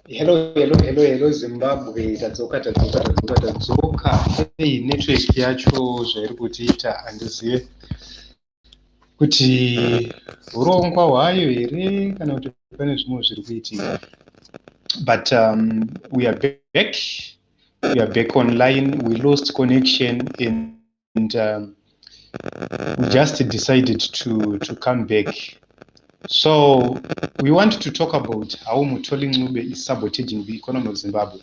Hello Zimbabwe. Tadzoka. Hey, network yacho zvairi kutiita handizive kuti urongwa hwayo here kana kuti pane zvimwe zviri kuitika. But we are back. We are back online. We lost connection and we just decided to come back. So we want to talk about how Mthuli Ncube is sabotaging the economy of Zimbabwe.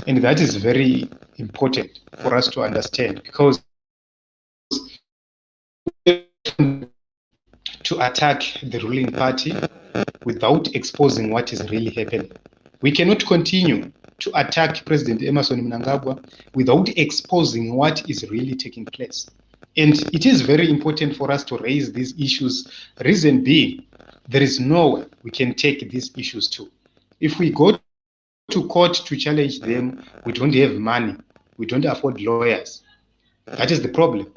And that is very important for us to understand, because to attack the ruling party without exposing what is really happening. We cannot continue to attack President Emmerson Mnangagwa without exposing what is really taking place. And it is very important for us to raise these issues. Reason being, there is nowhere we can take these issues to. If we go to court to challenge them, we don't have money. We don't afford lawyers. That is the problem.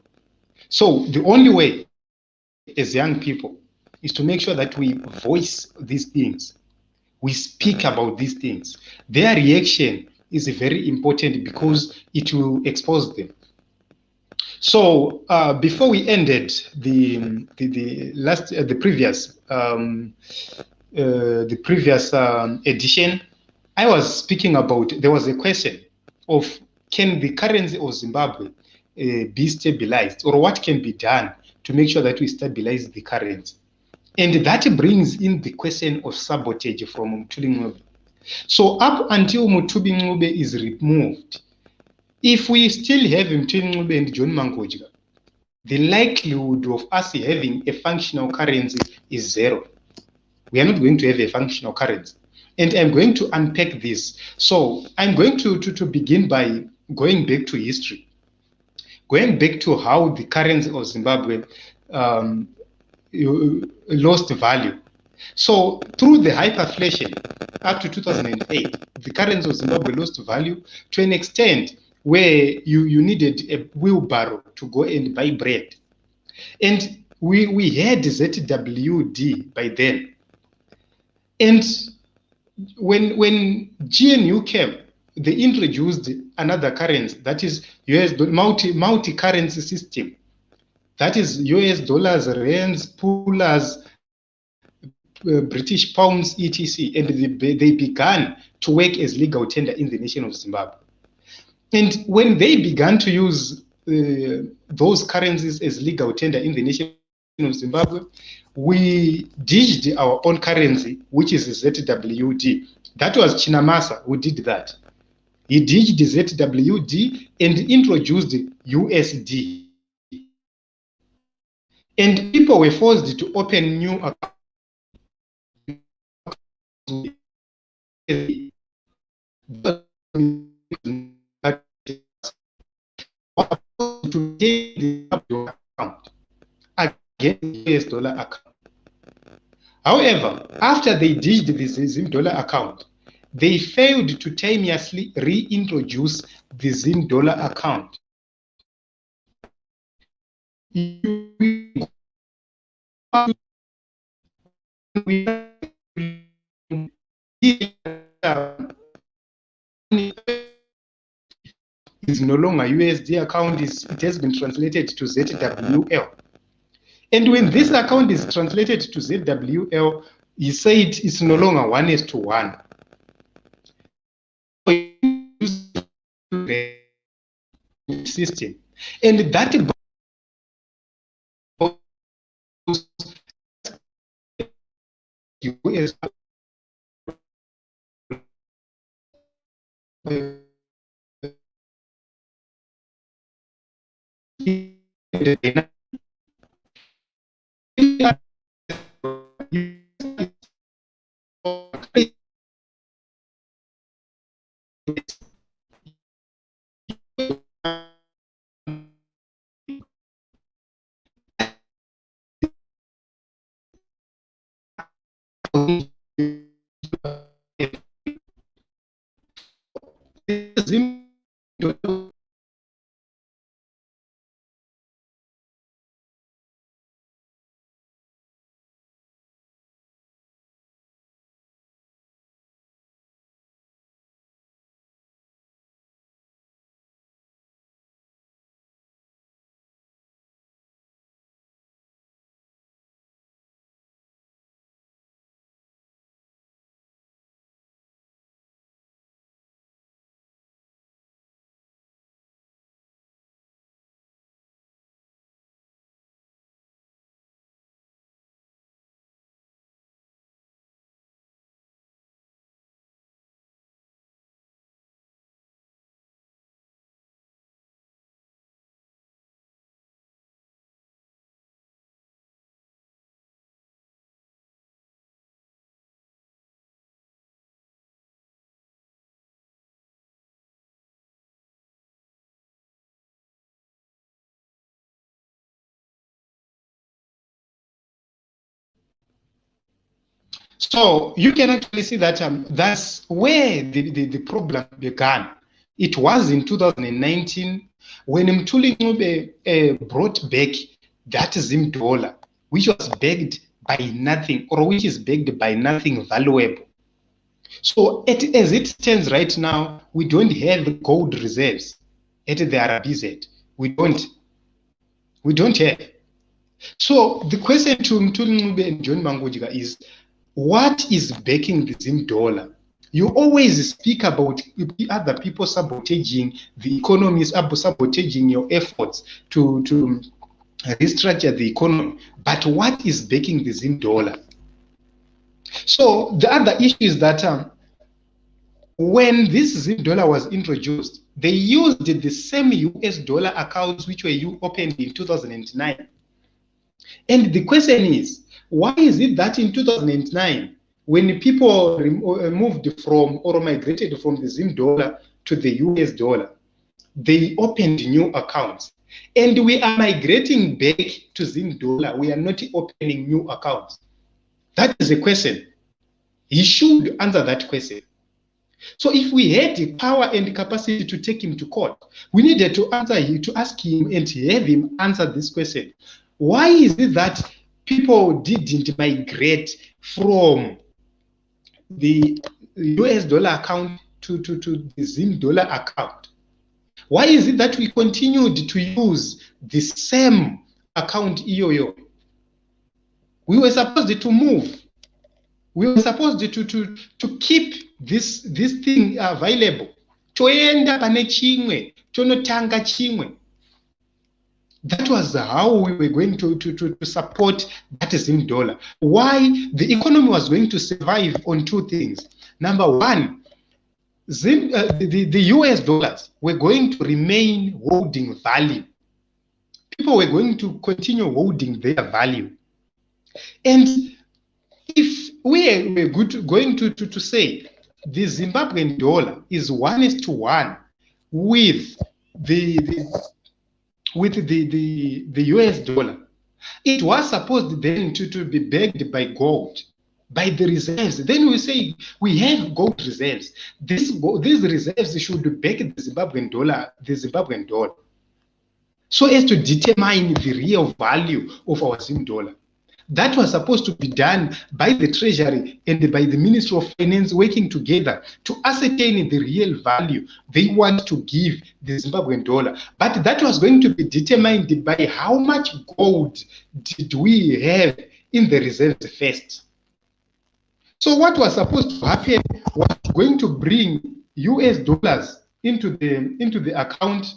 So the only way as young people is to make sure that we voice these things. We speak about these things. Their reaction is very important because it will expose them. So before we ended the previous edition, I was speaking about, there was a question of, can the currency of Zimbabwe be stabilized, or what can be done to make sure that we stabilize the currency? And that brings in the question of sabotage from Mthuli Ncube. So up until Mthuli Ncube is removed, if we still have Mthuli Ncube and John Mangoja, the likelihood of us having a functional currency is zero. We are not going to have a functional currency. And I'm going to unpack this. So I'm going to begin by going back to history, going back to how the currency of Zimbabwe lost value. So through the hyperinflation up to 2008, the currency of Zimbabwe lost value to an extent where you needed a wheelbarrow to go and buy bread. And we had ZWD by then. And when GNU came, they introduced another currency, that is US multi-currency system. That is US dollars, rands, pullers, British pounds, etc. And they began to work as legal tender in the nation of Zimbabwe. And when they began to use those currencies as legal tender in the nation of Zimbabwe, we ditched our own currency, which is ZWD. That was Chinamasa who did that. He ditched ZWD and introduced USD. And people were forced to open new accounts to take the account against the US dollar account. However, after they ditched the Zim dollar account, they failed to timelessly reintroduce the Zim dollar account. Is no longer USD account, it has been translated to ZWL. And when this account is translated to ZWL, he said it's no longer 1:1. System. And that US So you can actually see that that's where the problem began. It was in 2019 when Mthuli Ncube brought back that Zim dollar, which was backed by nothing, or which is backed by nothing valuable. So as it stands right now, we don't have gold reserves at the RBZ. We don't have. So the question to Mthuli Ncube and John Mangojiga is, what is backing the Zim dollar? You always speak about other people sabotaging the economy, sabotaging your efforts to restructure the economy. But what is backing the Zim dollar? So the other issue is that when this Zim dollar was introduced, they used the same US dollar accounts which were opened in 2009. And the question is, why is it that in 2009, when people moved from or migrated from the Zim dollar to the US dollar, they opened new accounts? And we are migrating back to Zim dollar. We are not opening new accounts. That is a question. He should answer that question. So if we had the power and capacity to take him to court, we needed to ask him and have him answer this question. Why is it that people didn't migrate from the US dollar account to the Zim dollar account? Why is it that we continued to use the same account EOO? We were supposed to move. We were supposed to keep this thing available. Toenda pane chimwe, tonotanga chimwe. That was how we were going to support that Zim dollar. Why? The economy was going to survive on two things. Number one, the US dollars were going to remain holding value. People were going to continue holding their value. And if we were going to say the Zimbabwean dollar is 1:1 with the US dollar, it was supposed then to be backed by gold, by the reserves. Then we say we have gold reserves. These reserves should back the Zimbabwean dollar, so as to determine the real value of our Zim dollar. That was supposed to be done by the Treasury and by the Ministry of Finance working together to ascertain the real value they want to give the Zimbabwean dollar. But that was going to be determined by how much gold did we have in the reserves first. So what was supposed to happen was going to bring US dollars into the account,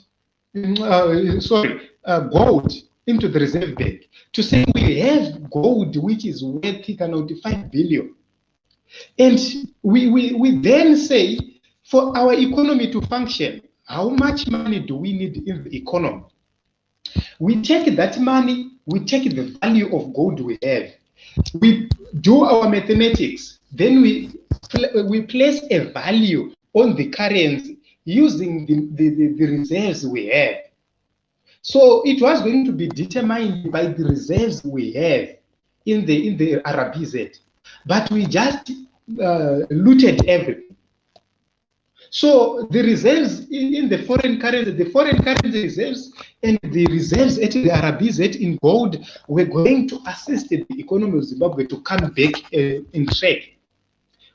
gold into the reserve bank, to say we have gold which is worth 5 billion. And we then say, for our economy to function, how much money do we need in the economy? We take that money, we take the value of gold we have, we do our mathematics, then we place a value on the currency using the reserves we have. So it was going to be determined by the reserves we have in the RBZ, but we just looted everything. So the reserves in the foreign currency reserves and the reserves at the RBZ in gold were going to assist the economy of Zimbabwe to come back in track.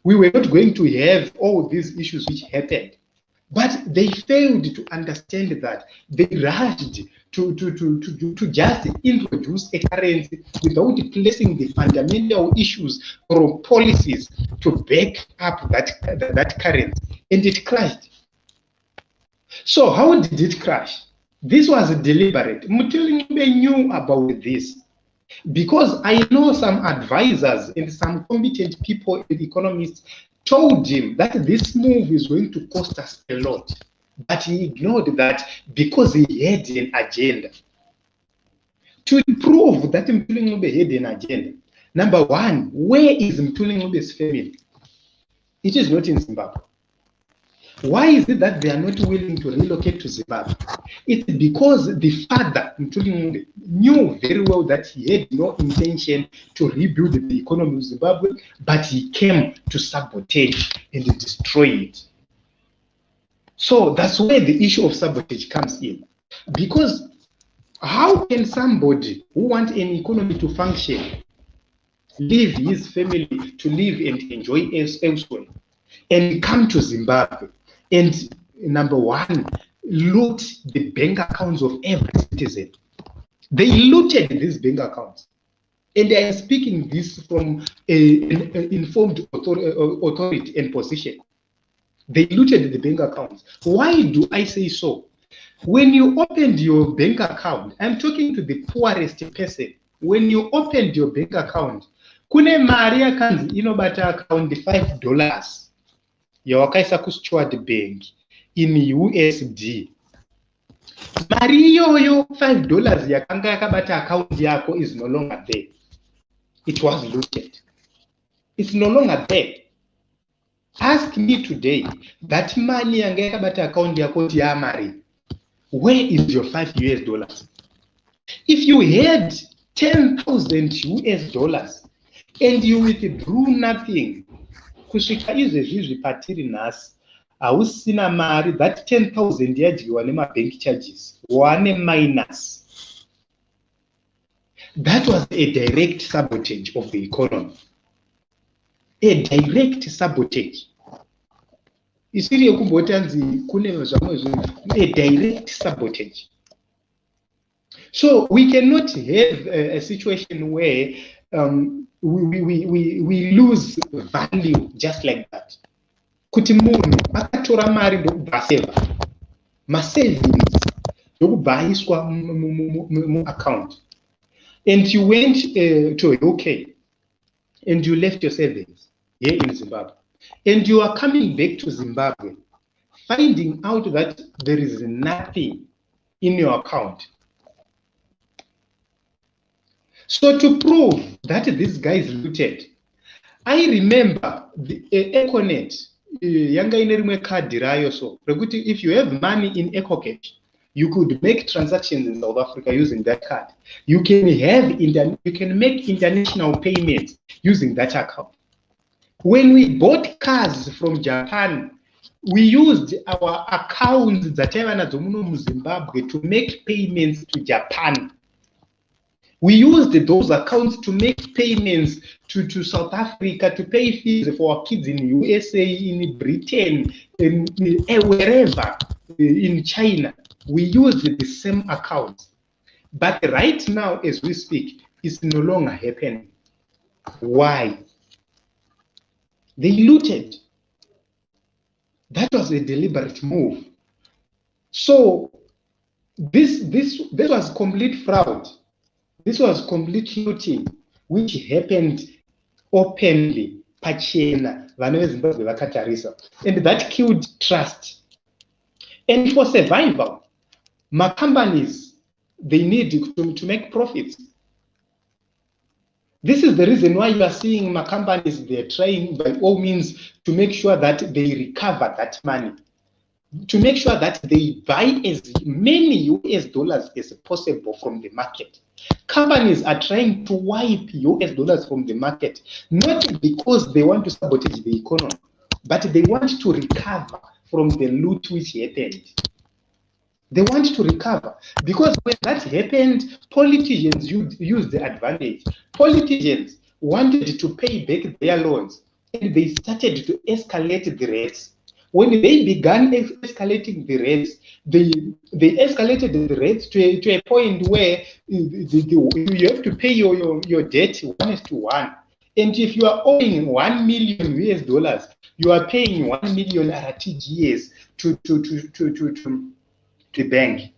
We were not going to have all these issues which happened. But they failed to understand that. They rushed to just introduce a currency without placing the fundamental issues or policies to back up that currency. And it crashed. So how did it crash? This was deliberate. Mthuli Ncube knew about this, because I know some advisors and some competent people and economists told him that this move is going to cost us a lot. But he ignored that because he had an agenda. To prove that Mthuli Ncube had an agenda, number one, where is Mthuli Ncube's family? It is not in Zimbabwe. Why is it that they are not willing to relocate to Zimbabwe? It's because the father, Ncube, knew very well that he had no intention to rebuild the economy of Zimbabwe, but he came to sabotage and destroy it. So that's where the issue of sabotage comes in. Because how can somebody who wants an economy to function leave his family to live and enjoy elsewhere and come to Zimbabwe and, number one, loot the bank accounts of every citizen? They looted these bank accounts. And I am speaking this from an informed authority and position. They looted the bank accounts. Why do I say so? When you opened your bank account, I'm talking to the poorest person. When you opened your bank account, kune mari yakanzi inobata account $5 yawakaisa kuStuart Bank in USD. Mari iyoyo $5 yakanga yakabata account yako is no longer there. It was looted. It's no longer there. Ask me today, that money yanga yakabata account yako tiamari, where is your $5? If you had 10,000 US and you withdrew nothing, kusvika izvezvi patiri nhasi hausina mari, that 10,000 yadyiwa nemabank charges, one minus. That was a direct sabotage of the economy. A direct sabotage. Isiri yokumbotanzi kune zvamwe zvinhu, a direct sabotage. So we cannot have a situation where we lose value just like that. Kuti munhu akatora mari ndokubva ma-savings ndokubva aiswa mu-account, and you went to UK and you left your savings here in Zimbabwe, and you are coming back to Zimbabwe finding out that there is nothing in your account. So to prove that this guy is looted, I remember the Econet yanga ine rimwe card rayo, so if you have money in EcoCash, you could make transactions in South Africa using that card. You can make international payments using that account. When we bought cars from Japan, we used our accounts that in Zimbabwe to make payments to Japan. We used those accounts to make payments to South Africa, to pay fees for our kids in USA, in Britain, in wherever, in China. We used the same accounts. But right now, as we speak, it's no longer happening. Why? They looted. That was a deliberate move. So this was complete fraud. This was complete looting, which happened openly, pachena, and that killed trust. And for survival, my companies, they need to make profits. This is the reason why you are seeing my companies, they're trying by all means to make sure that they recover that money, to make sure that they buy as many US dollars as possible from the market. Companies are trying to wipe US dollars from the market, not because they want to sabotage the economy, but they want to recover from the loot which happened. They want to recover, because when that happened, politicians used the advantage. Politicians wanted to pay back their loans, and they started to escalate the rates. When they began escalating the rates, they escalated the rates to a point where you have to pay your debt 1:1. And if you are owing $1 million US, you are paying 1 million RTGS to the bank.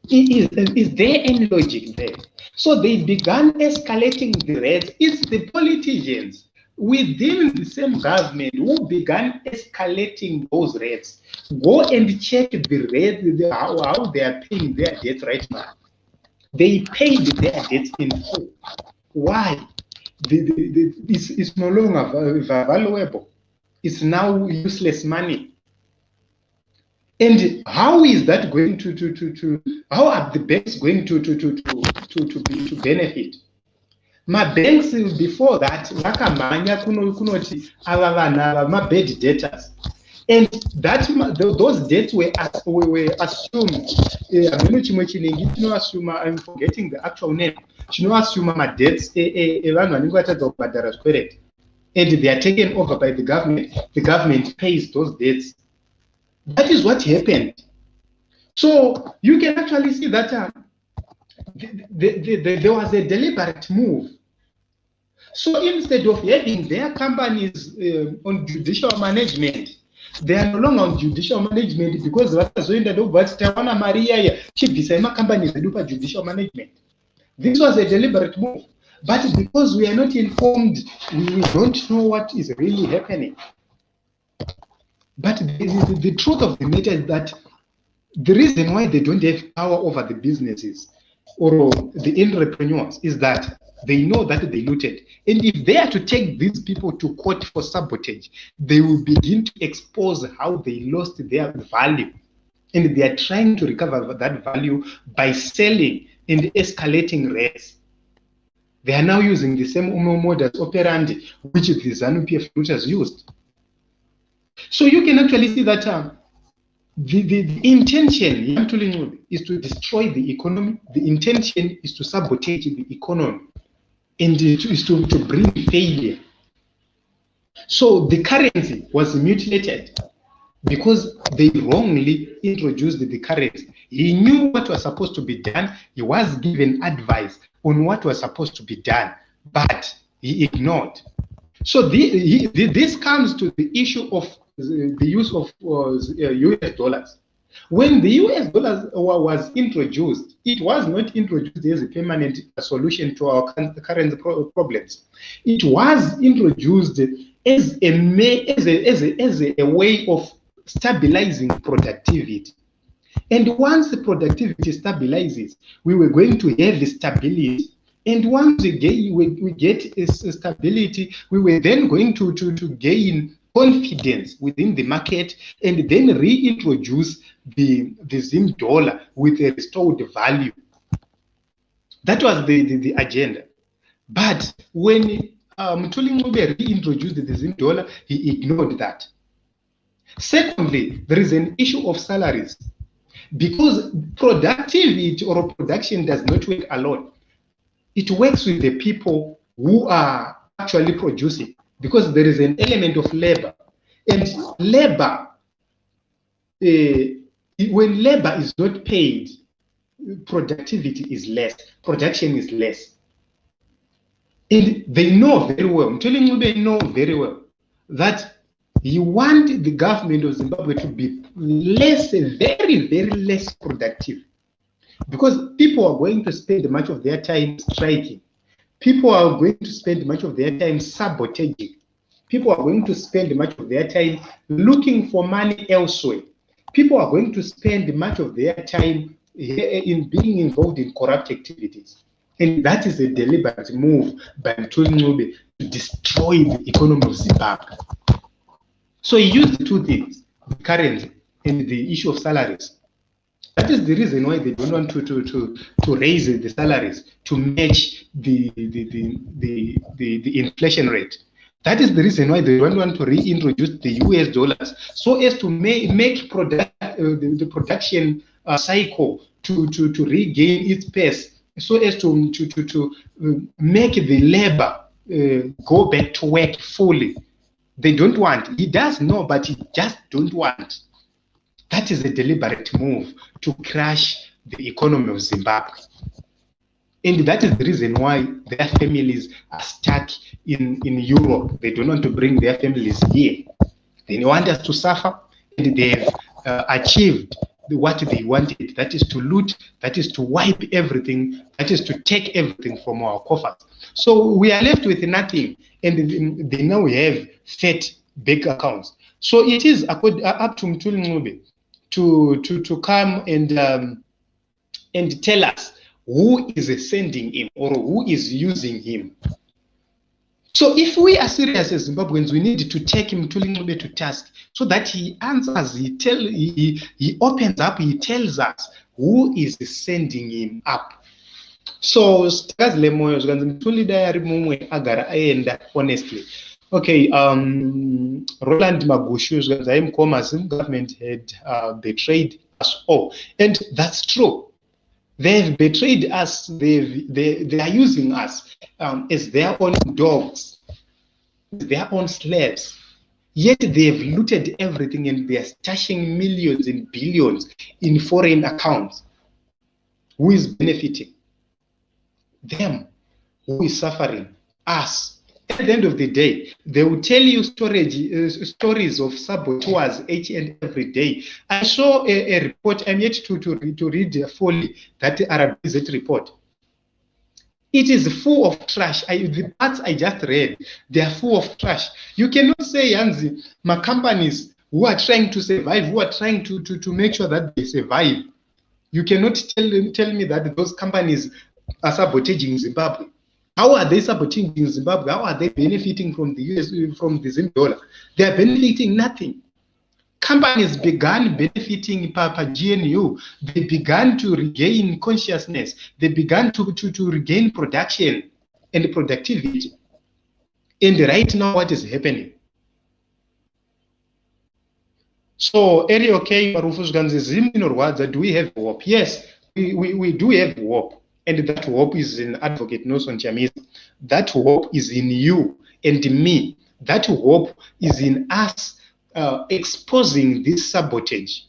Is there any logic there? So they began escalating the rates. It's the politicians within the same government who began escalating those rates. Go and check the rate, how they are paying their debt right now. They paid their debts in full. Why? It's no longer valuable. It's now useless money. And how is that going how are the banks going to benefit? My banks before that, vakamhanya kunoti ava vanhu ava ma-bad debtors. And that those debts were assumed. I'm forgetting the actual name. My debts and they are taken over by the government. The government pays those debts. That is what happened. So you can actually see that there was a deliberate move. So instead of having their companies on judicial management, they are no longer on judicial management because companies do judicial management. This was a deliberate move. But because we are not informed, we don't know what is really happening. But the truth of the matter is that the reason why they don't have power over the businesses or the entrepreneurs is that they know that they looted. And if they are to take these people to court for sabotage, they will begin to expose how they lost their value. And they are trying to recover that value by selling and escalating rates. They are now using the same modus operandi which the ZANU-PF looters used. So you can actually see that the intention is to destroy the economy. The intention is to sabotage the economy, and is to bring failure. So the currency was mutilated because they wrongly introduced the currency. He knew what was supposed to be done. He was given advice on what was supposed to be done, but he ignored. So this comes to the issue of the use of US dollars. When the US dollar was introduced, it was not introduced as a permanent solution to our current problems. It was introduced as a way of stabilizing productivity. And once the productivity stabilizes, we were going to have the stability. And once we get stability, we were then going to gain confidence within the market and then reintroduce the Zim dollar with a restored value. That was the agenda. But when Mthuli Ncube reintroduced the Zim dollar, he ignored that. Secondly, there is an issue of salaries. Because productivity or production does not work alone. It works with the people who are actually producing, because there is an element of labor. And labor, when labor is not paid, productivity is less, production is less. And they know very well, I'm telling you, they know very well that you want the government of Zimbabwe to be less, very, very less productive. Because people are going to spend much of their time striking. People are going to spend much of their time sabotaging. People are going to spend much of their time looking for money elsewhere. People are going to spend much of their time in being involved in corrupt activities. And that is a deliberate move by Mthuli Ncube to destroy the economy of Zimbabwe. So he used the two things, the currency and the issue of salaries. That is the reason why they don't want to raise the salaries to match the inflation rate. That is the reason why they don't want to reintroduce the US dollars, so as to make the production cycle to regain its pace, so as to make the labor go back to work fully. They don't want. He does know, but he just don't want. That is a deliberate move to crash the economy of Zimbabwe. And that is the reason why their families are stuck in Europe. They don't want to bring their families here. They want us to suffer, and they have achieved what they wanted. That is to loot, that is to wipe everything, that is to take everything from our coffers. So we are left with nothing, and they now have fat bank accounts. So it is up to Mthuli Ncube to come and tell us who is sending him or who is using him So if we are serious as Zimbabweans, we need to take Mthuli to task so that he answers, he opens up, he tells us who is sending him up. So Mthuli diary mumwe agara aenda honestly. Okay, Roland Magushu, Zim government had betrayed us all, and that's true. They've betrayed us. They are using us as their own dogs, their own slaves. Yet they've looted everything and they are stashing millions and billions in foreign accounts. Who is benefiting? Them. Who is suffering? Us. At the end of the day, they will tell you stories of saboteurs each and every day. I saw a report. I'm yet to read fully that RBZ report. It is full of trash. The parts I just read, they are full of trash. You cannot say, Yanzi, my companies who are trying to survive, who are trying to make sure that they survive. You cannot tell me that those companies are sabotaging Zimbabwe. How are they sabotaging Zimbabwe? How are they benefiting from the US, from the Zim dollar? They are benefiting nothing. Companies began benefiting Papa GNU. They began to regain consciousness. They began to regain production and productivity. And right now, what is happening? So, okay, do we have hope? Yes, we do have hope. And that hope is in Advocate Nelson Chamisa. That hope is in you and me. That hope is in us exposing this sabotage,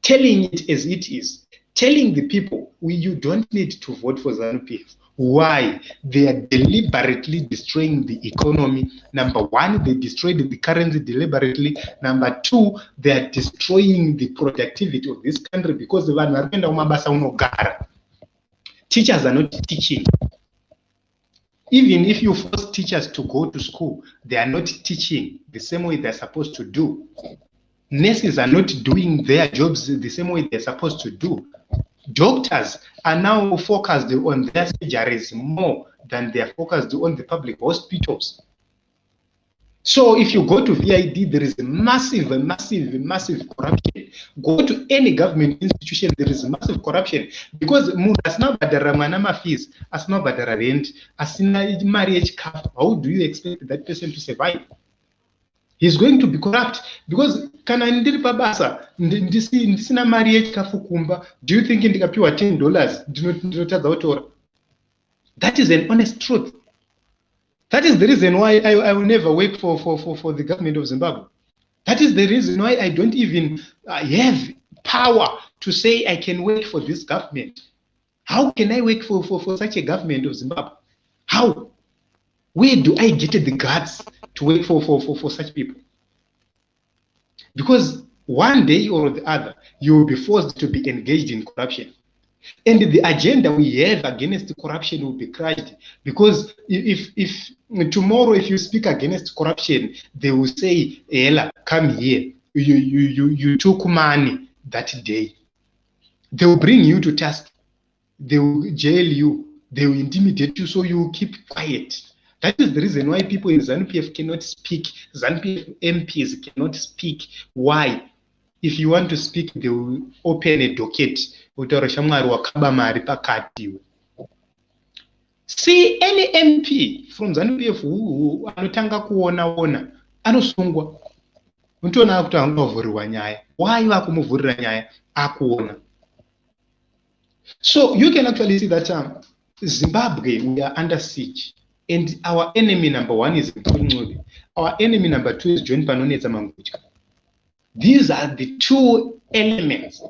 telling it as it is, telling the people, you don't need to vote for ZANU-PF. Why? They are deliberately destroying the economy. Number one, they destroyed the currency deliberately. Number two, they are destroying the productivity of this country because teachers are not teaching. Even if you force teachers to go to school, they are not teaching the same way they're supposed to do. Nurses are not doing their jobs the same way they're supposed to do. Doctors are now focused on their surgeries more than they're focused on the public hospitals. So if you go to VID, there is massive corruption. Go to any government institution, there is massive corruption because as now badara manama fees, as now badara rent, as marriage cap, how do you expect that person to survive? He's going to be corrupt because kana ndiri pabasa ndisina marriage kafukumba. Do you think ndikapiwa $10 ndinotadza kutora? That is an honest truth. That is the reason why I will never work for the government of Zimbabwe. That is the reason why I don't even have power to say I can work for this government. How can I work for such a government of Zimbabwe? How? Where do I get the guts to work for such people? Because one day or the other, you will be forced to be engaged in corruption. And the agenda we have against corruption will be crushed. Because if tomorrow, if you speak against corruption, they will say, Ella, come here. You took money that day. They will bring you to task. They will jail you. They will intimidate you, so you will keep quiet. That is the reason why people in ZANU-PF cannot speak. ZANU-PF MPs cannot speak. Why? If you want to speak, they will open a docket. See, any MP from ZANU-PF who anotanga kuona anosungwa. Untiona akuti angovhuriwa nyaya. Why vakumuvhurira nyaya? Akuona. So you can actually see that Zimbabwe, we are under siege. And our enemy number one is Ncube. Our enemy number two is John Panonetsa Mangucha. These are the two elements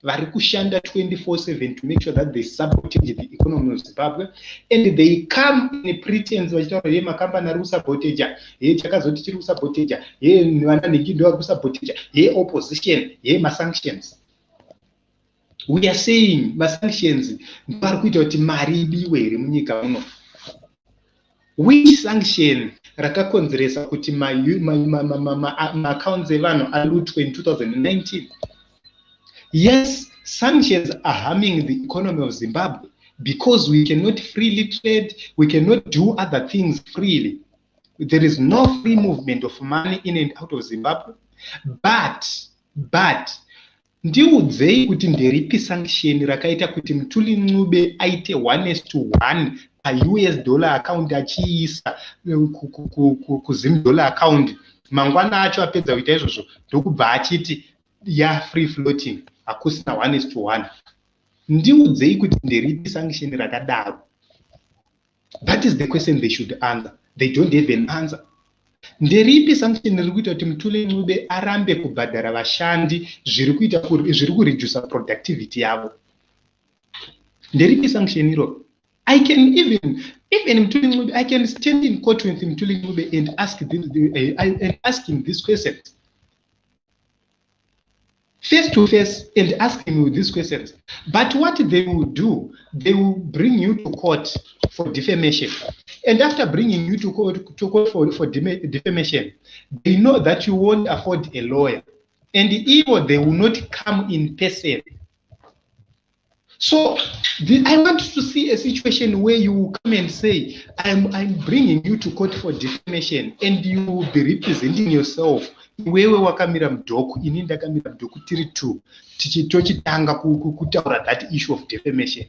varikushanda 24/7 to make sure that they sabotage the economy of Zimbabwe, and they come in a pretense vachitaura ye makampani ari kusabotaja, ye chakazoti chiri kusabotaja, ye vana nekindo vari kusabotaja, ye opposition, ye masanctions. We are saying masanctions vari kuita kuti mari ibiwe iri munyika muno. Which sanction rakakonzeresa kuti accounts evanhu alutwe in 2019? Yes, sanctions are harming the economy of Zimbabwe because we cannot freely trade, we cannot do other things freely. There is no free movement of money in and out of Zimbabwe. But ndiudzei kuti nderipi sanction rakaita kuti Mthuli Ncube aite 1:1 US dollar account achiisa kuZim dollar account, mangwana acho apedza kuita izvozvo ndokubva achiti ya free floating hakusina 1:1. Ndiudzei kuti nderipi sanction rakadaro. That is the question they should answer. They don't have an answer. Nderipi sanction riri kuita kuti Mthuli Ncube arambe kubhadhara vashandi zviri kureduce productivity yavo? Nderipi sanction iro? I can even Mthuli Ncube, I can stand in court with Mthuli Ncube and ask him this question face to face and ask him these questions. But what they will do, they will bring you to court for defamation. And after bringing you to court for defamation, they know that you won't afford a lawyer. And even they will not come in person. So I want to see a situation where you come and say, I'm bringing you to court for defamation, and you will be representing yourself. Wewe wakamira mudhoku, ini ndakamira mudhoku, tiri two, tochitanga kutaura that issue of defamation.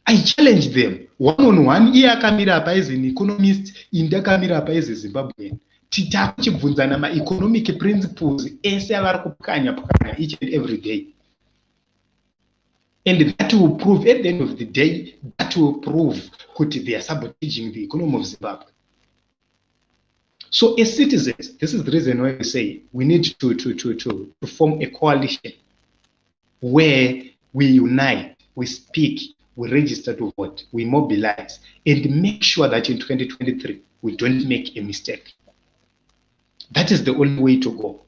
I challenge them one on one. Iye akamira apa as an economist, indakamira apa as a Zimbabwean. Titakuchibvunzana ma economic principles ese avari kupukanya each and every day. And that will prove, at the end of the day, that will prove that they are sabotaging the economy of Zimbabwe. So as citizens, this is the reason why we say we need to form a coalition where we unite, we speak, we register to vote, we mobilize, and make sure that in 2023, we don't make a mistake. That is the only way to go.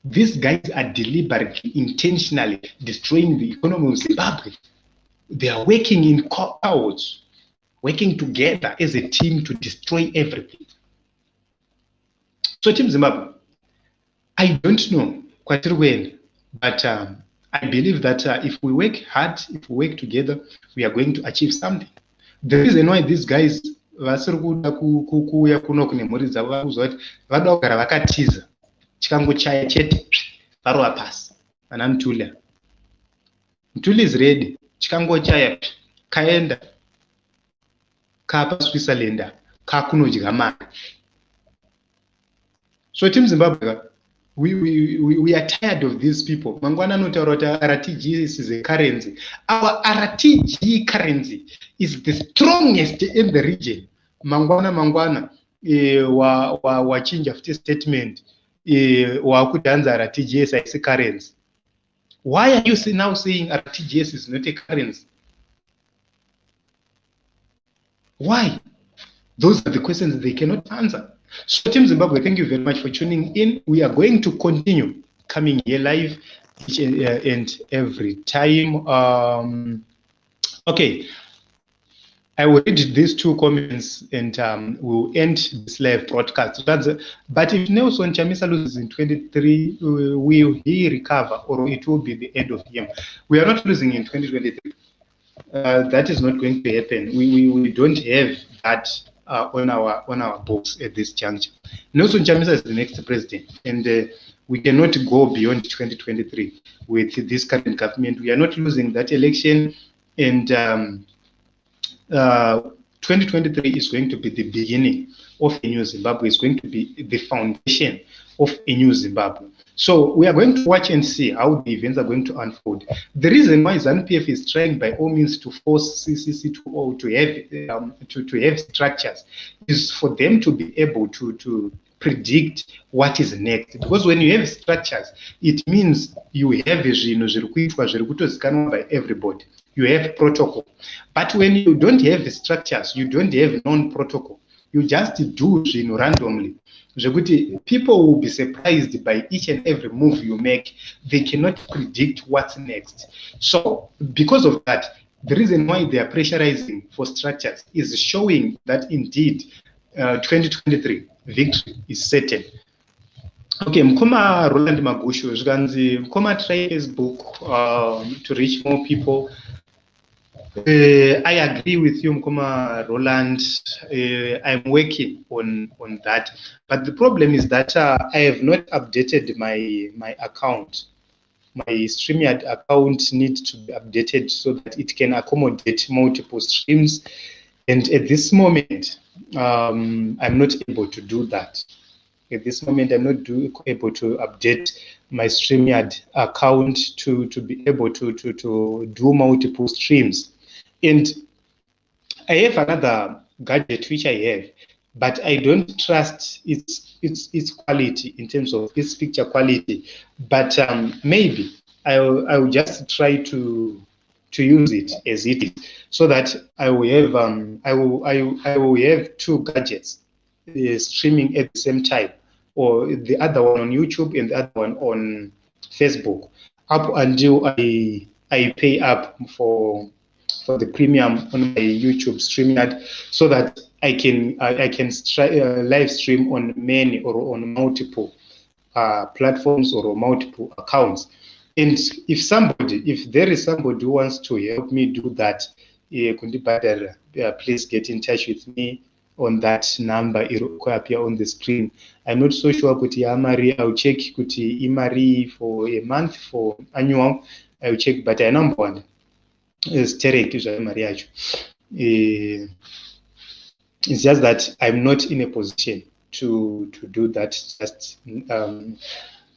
These guys are deliberately, intentionally destroying the economy of Zimbabwe. They are working in cohorts, working together as a team to destroy everything. So Team Zimbabwe, I don't know quite well, but I believe that if we work hard, if we work together, we are going to achieve something. The reason why these guys vasiri kuda kuuya kuno kune mhuri dzavo vakuzwa kuti vada kugara vakatiza chikangochaya chete varova pasi. Ana Mthuli is ready, chikangochaya kaenda kapa Switzerland kakunodya mari. So Team Zimbabwe, we are tired of these people. Mangwana notaura kuti RTG is a currency. Our RTG currency is the strongest in the region. Mangwana wachinja futi statement wakudanza RTGS as a currency. Why are you now saying RTGS is not a currency? Why? Those are the questions they cannot answer. So Team Zimbabwe, thank you very much for tuning in. We are going to continue coming here live each and every time. Okay, I will read these two comments and we'll end this live broadcast. But if Nelson Chamisa loses in 23, will he recover or it will be the end of him? We are not losing in 2023. That is not going to happen. We don't have that on our books at this juncture. Nelson Chamisa is the next president, and we cannot go beyond 2023 with this current government. We are not losing that election, and 2023 is going to be the beginning of a new Zimbabwe. It's going to be the foundation of a new Zimbabwe. So we are going to watch and see how the events are going to unfold. The reason why ZANU-PF is trying by all means to force CCC to have structures is for them to be able to predict what is next. Because when you have structures, it means you have by everybody. You have protocol. But when you don't have structures, you don't have non-protocol. You just do randomly. People will be surprised by each and every move you make. They cannot predict what's next. So because of that, the reason why they are pressurizing for structures is showing that indeed 2023 victory is certain. Okay, Mkoma Roland Magusho, Mkoma try Facebook to reach more people. I agree with you, Mkoma Roland. I'm working on that, but the problem is that I have not updated my account. My StreamYard account needs to be updated so that it can accommodate multiple streams. And at this moment, I'm not able to do that. At this moment, I'm not able to update my StreamYard account to be able to do multiple streams. And I have another gadget which I have, but I don't trust its quality in terms of its picture quality. But maybe I will just try to use it as it is, so that I will have I will have two gadgets streaming at the same time, or the other one on YouTube and the other one on Facebook, up until I pay up for the premium on my YouTube StreamYard, so that I can live stream on many or on multiple platforms or multiple accounts. And if there is somebody who wants to help me do that, please get in touch with me on that number appear on the screen. I'm not so sure kuti amari. I'll check kuti imari for a month, for annual. I'll check, but I number one is Terek mari yacho. It's just that I'm not in a position to do that just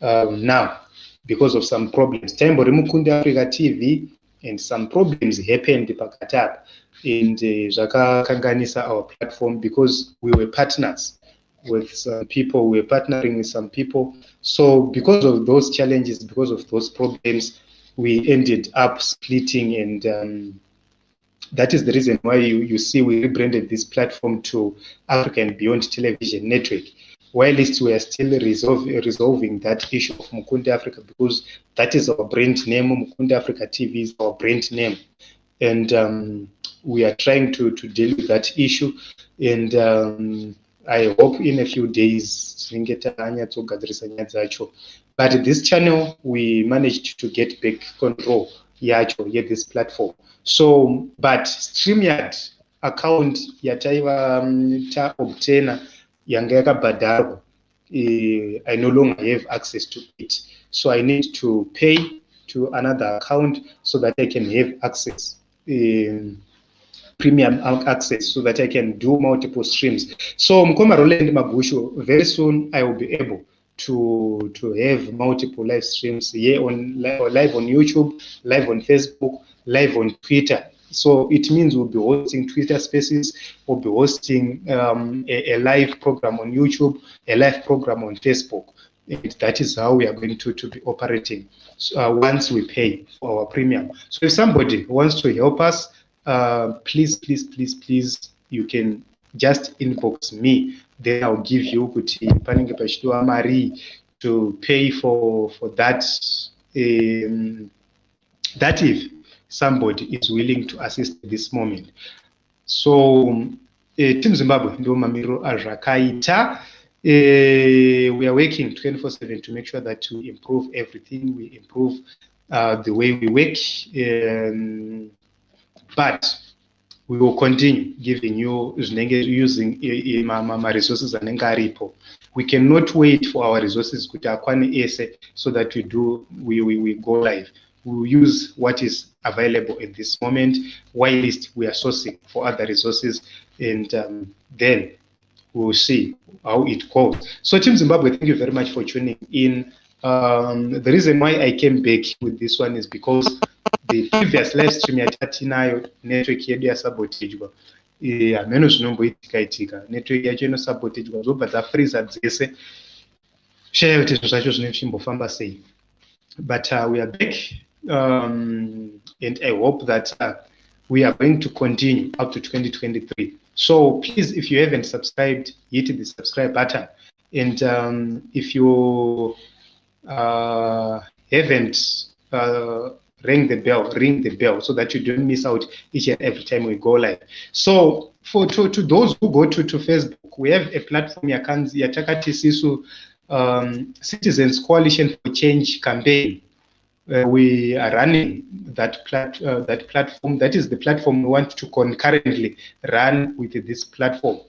now, because of some problems. Tembo Mukunda Africa TV, and some problems happened pakatap, and zvakakanganisa our platform, because we were partners with some people, we were partnering with some people. So because of those challenges, because of those problems, we ended up splitting, and that is the reason why you see we rebranded this platform to Africa and Beyond Television Network. Whilst we are still resolving that issue of Mukunda Africa, because that is our brand name. Mukunda Africa TV is our brand name, and we are trying to deal with that issue. And I hope in a few days, but this channel we managed to get back control yacho this platform. So, but StreamYard account yataiva ta obtainer yanga yakabhadharwa, I no longer have access to it. So I need to pay to another account so that I can have access, premium access, so that I can do multiple streams. So Mkoma Roland Magusho, very soon I will be able to have multiple live streams here live on YouTube, live on Facebook, live on Twitter. So it means we'll be hosting Twitter Spaces, we'll be hosting a live program on YouTube, a live program on Facebook. And that is how we are going to be operating once we pay for our premium. So if somebody wants to help us, please, you can just inbox me. Then I'll give you to pay for that. That if somebody is willing to assist at this moment. So Team Zimbabwe ndo mamiro azvakaita. We are working 24/7 to make sure that we improve everything. We improve the way we work, but we will continue giving you using my resources anenge aripo. We cannot wait for our resources kuti akwane ese so that we go live. We will use what is available at this moment, whilst we are sourcing for other resources, and then we will see how it goes. So Team Zimbabwe, thank you very much for tuning in. The reason why I came back with this one is because the previous live stream yatinayo network yedu yasabotagwa. Ameno zvinomboitika network yacho inosabotagwa zobva dzafreeza dzese. Share kuti zvinhu zvacho zvinochimbofamba sei. But we are back, and I hope that we are going to continue up to 2023. So please, if you haven't subscribed, hit the subscribe button. And if you haven't ring the bell so that you don't miss out each and every time we go live. So to those who go to Facebook, we have a platform yatakati sisu Citizens Coalition for Change campaign. we are running that platform. That is the platform we want to concurrently run with this platform,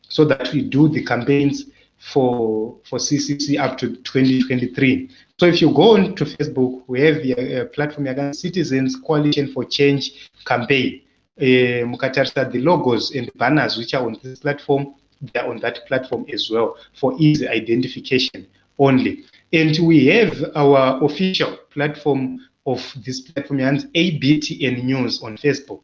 so that we do the campaigns for CCC up to 2023. So if you go on to Facebook, we have a platform, Citizens Coalition for Change campaign. Mukatarisa, the logos and banners which are on this platform, they are on that platform as well for easy identification only. And we have our official platform of this platform, ABTN News on Facebook.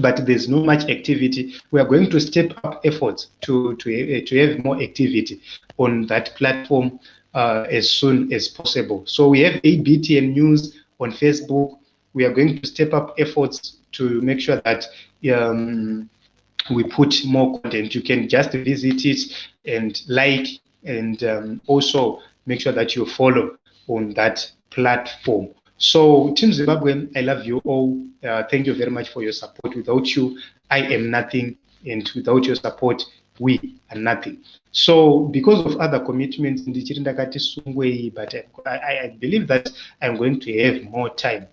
But there's not much activity. We are going to step up efforts to have more activity on that platform as soon as possible. So we have ABTN News on Facebook. We are going to step up efforts to make sure that we put more content. You can just visit it and like, and also make sure that you follow on that platform. So Team Zimbabwe, I love you all. Thank you very much for your support. Without you, I am nothing, and without your support, we are nothing. So because of other commitments, but I believe that I'm going to have more time.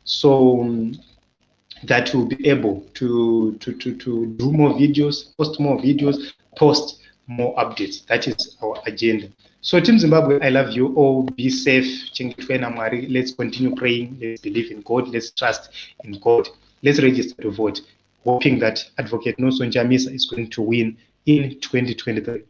So that will be able to do more videos, post more videos, post more updates. That is our agenda. So Team Zimbabwe, I love you all. Be safe. Let's continue praying. Let's believe in God. Let's trust in God. Let's register to vote, hoping that Advocate Nelson Chamisa is going to win in 2023.